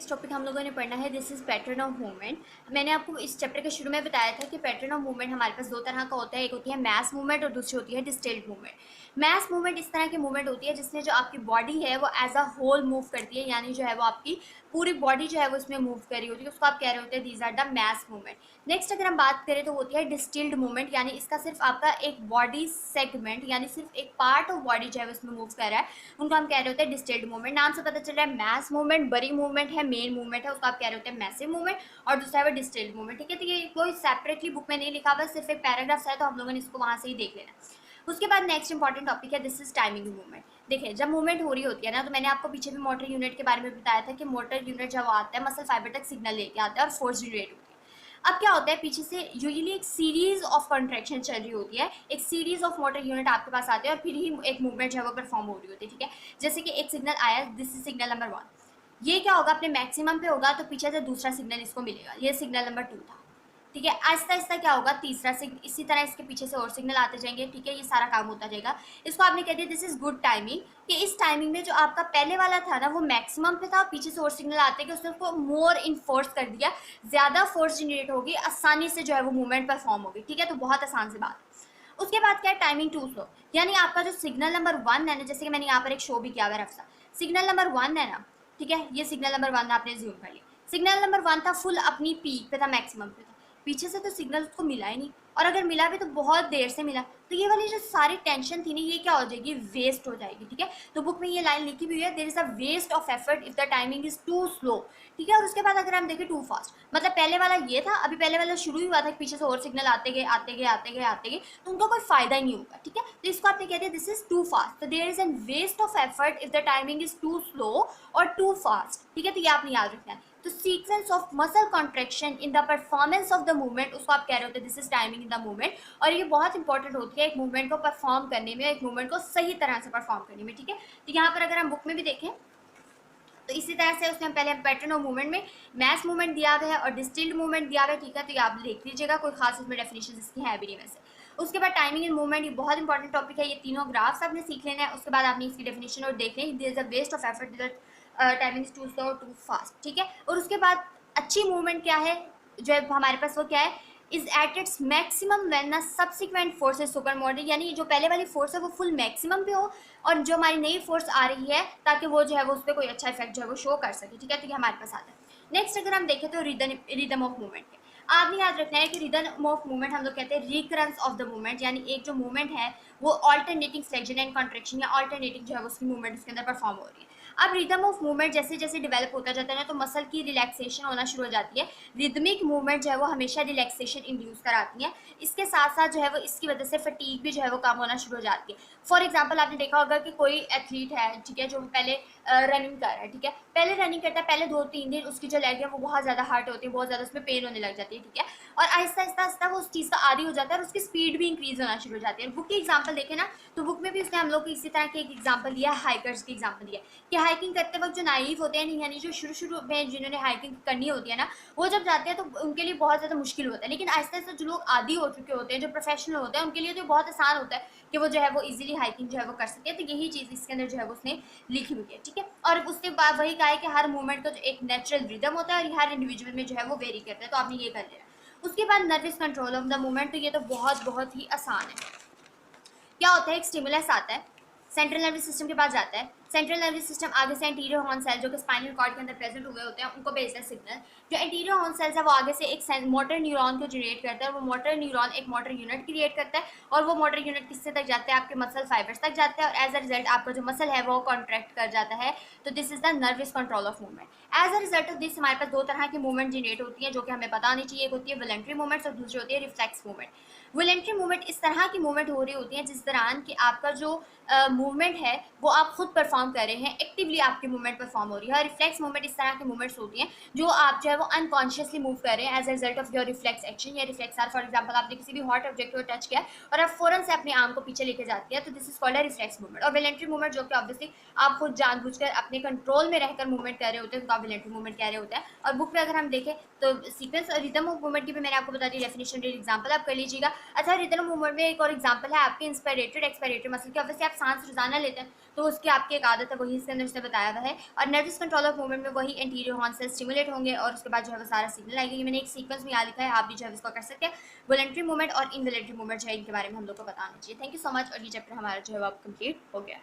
Next topic हम लोगों ने पढ़ना है this is pattern of movement. मैंने आपको इस चैप्टर के शुरू में बताया था कि पैटर्न ऑफ मूवमेंट हमारे पास दो तरह का होता है, एक होती है मैस मूवमेंट और दूसरी होती है डिस्टिल्ड मूवमेंट। मैस मूवमेंट इस तरह की मूवमेंट होती है जिसमें जो आपकी बॉडी है वो एज अ होल मूव करती है, यानी जो है वो आपकी पूरी बॉडी जो है वो इसमें मूव कर रही होती है, उसको आप कह रहे होते हैं these are the mass movement. Next अगर हम बात करें तो होती है डिस्टिल्ड मूवमेंट, यानी इसका सिर्फ आपका एक बॉडी सेगमेंट यानी सिर्फ एक पार्ट ऑफ बॉडी जो है उसमें मूव कर रहा है, उनको हम कह रहे होते हैं डिस्टिल्ड मूवमेंट। नाम से पता चल रहा है मैस मूवमेंट बड़ी मूवमेंट है, मेन मूवमेंट है, उसको आप कह रहे होते हैं मैसिव मूवमेंट, और दूसरा है डिस्टिल्ड मूवमेंट। ठीक है, तो ये कोई सेपरेटली बुक में नहीं लिखा हुआ, सिर्फ एक पैराग्राफ है, तो हम लोगों ने इसको वहां से ही देख लेना। उसके बाद नेक्स्ट इंपॉर्टेंट टॉपिक है दिस इज टाइमिंग मूवमेंट। देखिए जब मूवमेंट हो रही होती है ना, तो मैंने आपको पीछे भी मोटर यूनिट के बारे में बताया था कि मोटर यूनिट जब आता है मसल फाइबर तक सिग्नल लेके आता है और फोर्स जनरेट होती है। अब क्या होता है, पीछे से यूजुअली एक सीरीज ऑफ कॉन्ट्रैक्शन चल रही होती है, एक सीरीज ऑफ मोटर यूनिट आपके पास आते हैं और फिर ही एक मूवमेंट जो है वो परफॉर्म हो रही होती है। ठीक है, जैसे कि एक सिग्नल आया, दिस इज सिग्नल नंबर 1, ये क्या होगा अपने मैक्सिमम पे होगा, तो पीछे से दूसरा सिग्नल इसको मिलेगा, ये सिग्नल नंबर 2 था। ठीक है, आहिस्ता आहिस्ता क्या होगा, तीसरा सिग्नल, इसी तरह इसके पीछे से और सिग्नल आते जाएंगे। ठीक है, ये सारा काम होता जाएगा। इसको आपने कह दिया दिस इज गुड टाइमिंग, कि इस टाइमिंग में जो आपका पहले वाला था ना वो मैक्सिमम पे था, पीछे से और सिग्नल आते कि उसने उसको मोर इन्फोर्स कर दिया, ज़्यादा फोर्स जनरेट होगी, आसानी से जो है वो मूवमेंट परफॉर्म होगी। ठीक है, तो बहुत आसान सी बात। उसके बाद क्या है, टाइमिंग टू स्लो, यानी आपका जो सिग्नल नंबर 1 है ना, जैसे कि मैंने यहाँ पर एक शो भी किया हुआ है रफ्सा, सिग्नल नंबर 1 है ना, ठीक है, ये सिग्नल नंबर 1 आपने ज्यूम कर लिया, सिग्नल नंबर 1 था फुल अपनी पीक पे था, मैक्सिमम पे था, पीछे से तो सिग्नल उसको मिला ही नहीं, और अगर मिला भी तो बहुत देर से मिला, तो ये वाली जो सारी टेंशन थी ना ये क्या हो जाएगी, वेस्ट हो जाएगी। ठीक है, तो बुक में ये लाइन लिखी हुई है, there is a waste of effort if the timing is too slow. ठीक है, और उसके बाद अगर हम देखें टू फास्ट, मतलब पहले वाला ये था, अभी पहले वाला शुरू ही हुआ था, पीछे से और सिग्नल आते गए आते गए आते गए आते गए, तो उनका कोई फायदा ही नहीं होगा। ठीक है, तो इसको आपने कह दिया दिस इज टू फास्ट, तो there is an waste of effort if the timing is too slow और टू फास्ट। ठीक है, तो ये आपने याद रखना है। तो sequence of muscle contraction in the performance of the movement, उसको आप कह रहे होते हैं this is timing in the movement, और ये बहुत इंपॉर्टेंट होती है एक मूवमेंट को परफॉर्म करने में, एक मूवमेंट को सही तरह से परफॉर्म करने में। ठीक है, तो यहाँ पर अगर हम बुक में भी देखें तो इसी तरह से उसने पहले पैटर्न ऑफ मूवमेंट में मैस मूवमेंट दिया हुआ है और डिस्टिल्ड मूवमेंट दिया हुआ है। ठीक है, तो ये आप देख लीजिएगा, कोई खास इसमें डेफिनेशन इसकी है भी नहीं वैसे। उसके बाद टाइमिंग इन मूवमेंट, ये बहुत इंपॉर्टेंट टॉपिक है, ये तीनों ग्राफ्स आपने सीख लेना है। उसके बाद आपने इसकी डेफिनेशन और देख लें, there is a waste of effort timing is too slow और टू फास्ट। ठीक है, और उसके बाद अच्छी मूवमेंट क्या है जो है हमारे पास, वो क्या है, is at its maximum when the subsequent force is super model, यानी जो पहले वाली फोर्स है वो फुल मैक्सिमम पे हो और जो हमारी नई फोर्स आ रही है ताकि वो जो है वो उस पर कोई अच्छा इफेक्ट जो है वो शो कर सके। ठीक है, तो ये हमारे पास आता है। नेक्स्ट अगर हम देखें तो रिदम ऑफ मूवमेंट है, आपने याद रखना है कि रिदम ऑफ मूवमेंट हम लोग कहते हैं रिकरेंस ऑफ द मूवमेंट, यानी एक जो मूवमेंट है वो ऑल्टरनेटिंग फ्लेक्शन एंड कॉन्ट्रैक्शन या ऑल्टरनेटिंग जो है उसकी मूवमेंट उसके अंदर परफॉर्म हो रही है। अब रिदम ऑफ मूवमेंट जैसे जैसे डेवलप होता जाता है ना, तो मसल की रिलैक्सेशन होना शुरू हो जाती है। रिदमिक मूवमेंट जो है वो हमेशा रिलैक्सेशन इंड्यूस कराती है, इसके साथ साथ जो है वो इसकी वजह से फटीग भी जो है वो कम होना शुरू हो जाती है। फॉर एग्जाम्पल आपने देखा होगा कि कोई एथलीट है, ठीक है, जो पहले रनिंग कर रहा है, ठीक है, पहले रनिंग करता है, पहले 2-3 दिन उसकी जो लेग है वो बहुत ज़्यादा हार्ड होती है, बहुत ज़्यादा उसमें पेन होने लग जाती है। ठीक है, और आहिस्ता आहिस्ता आहिस्ता वो उस चीज़ का आदी हो जाता है और उसकी स्पीड भी इंक्रीज होना शुरू हो जाती है। बुक की एग्जाम्पल देखें ना, तो बुक में भी उसने हम लोग को इसी तरह के एक एग्जाम्पल दिया, हाइकर्स की एग्जाम्पल दिया कि हाइकिंग करते वक्त जो नाइव होते हैं, यानी जो शुरू में जिन्होंने हाइकिंग करनी होती है ना, वो जब जाते हैं तो उनके लिए बहुत ज़्यादा मुश्किल होता है, लेकिन आहिस्ता आहिस्ता जो लोग आदी हो चुके होते हैं, जो प्रोफेशनल होते हैं, उनके लिए तो बहुत आसान होता है कि वो जो है वो इजीली हाइकिंग जो है वो कर सकते हैं। तो यही चीज़ इसके अंदर जो है वो उसने लिखी हुई है। ठीक है, और उसके बाद वही कहा है कि हर मूवमेंट का जो एक नेचुरल रिदम होता है और हर इंडिविजुअल में जो है वो वेरी करता है, तो आपने ये कर लेना। उसके बाद nervous control of the movement, तो ये तो बहुत ही आसान है। क्या होता है, एक स्टिमुलस आता है, सेंट्रल नर्वस सिस्टम के पास जाता है, सेंट्रल नर्वस सिस्टम आगे से एंटीरियर हॉर्न सेल जो कि स्पाइनल कॉर्ड के अंदर प्रेजेंट हुए होते हैं उनको भेजता है सिग्नल, जो एंटीरियर हॉर्न सेल्स है वो आगे से एक मोटर न्यूरॉन को जनरेट करता है और वो मोटर न्यूरॉन एक मोटर यूनिट क्रिएट करता है और वो मोटर यूनिट किससे तक जाता है, आपके मसल फाइबर्स तक जाता है और एज अ रिजल्ट आपका जो मसल है वो कॉन्ट्रैक्ट कर जाता है। तो this is the nervous control of movement. As a result of this हमारे पास दो तरह की मूवमेंट जनरेट होती है जो कि हमें पता होनी चाहिए, एक होती है वॉलंटरी मूवमेंट्स और दूसरी होती है रिफ्लेक्स मूवमेंट। वॉलंटरी मूवमेंट इस तरह की मूवमेंट हो रही होती है जिस दौरान कि आपका जो मूवमेंट है वो आप खुद परफॉर्म कर रहे हैं, एक्टिवली आपकी मूवमेंट परफॉर्म हो रही है। रिफ्लेक्स मूवमेंट इस तरह की मूवमेंट्स होती हैं जो आप जो है वो अनकॉन्शियसली मूव कर रहे हैं as a result of your reflex action या रिफ्लेक्स आर। फॉर एग्जांपल आपने किसी भी हॉट ऑब्जेक्ट को टच किया और आप फौरन से अपने आर्म को पीछे लेके जाती है, तो this is called a reflex movement. और वॉलंटरी मूवमेंट जो कि ऑब्वियसली आप खुद जानबूझकर अपने कंट्रोल में रहकर मूवमेंट कर रहे होते हैं, तो आप वॉलंटरी मूवमेंट कह रहे होते हैं। और बुक में अगर हम देखें तो सीक्वेंस और रिदम ऑफ मूवमेंट की भी मैंने आपको बता दी डेफिनेशन, एग्जाम्पल आप कर लीजिएगा। अच्छा, रिदम मूवमेंट में एक और एग्जाम्पल है आपके इंस्पायरेटेड एक्सपायरेटेड मसल की। ऑब्वियसली आप सांस रोजाना लेते हैं तो उसकी आपकी एक आदत है, वही इसके अंदर उसने बताया हुआ है। और नर्वस कंट्रोल ऑफ मूवमेंट में वही एंटीरियर हॉर्न सेल स्टिमुलेट होंगे और उसके बाद जो है वो सारा सिग्नल आएगा। ये मैंने एक सीक्वेंस में यहाँ लिखा है, आप भी जो है इसको कर सकते हैं। वॉलंटरी मूवमेंट और इनवॉलंटरी मूवमेंट जो है इनके बारे में हम लोग को बताना चाहिए। Thank you so much. और ये चैप्टर हमारा जो है वो अब कंप्लीट हो गया।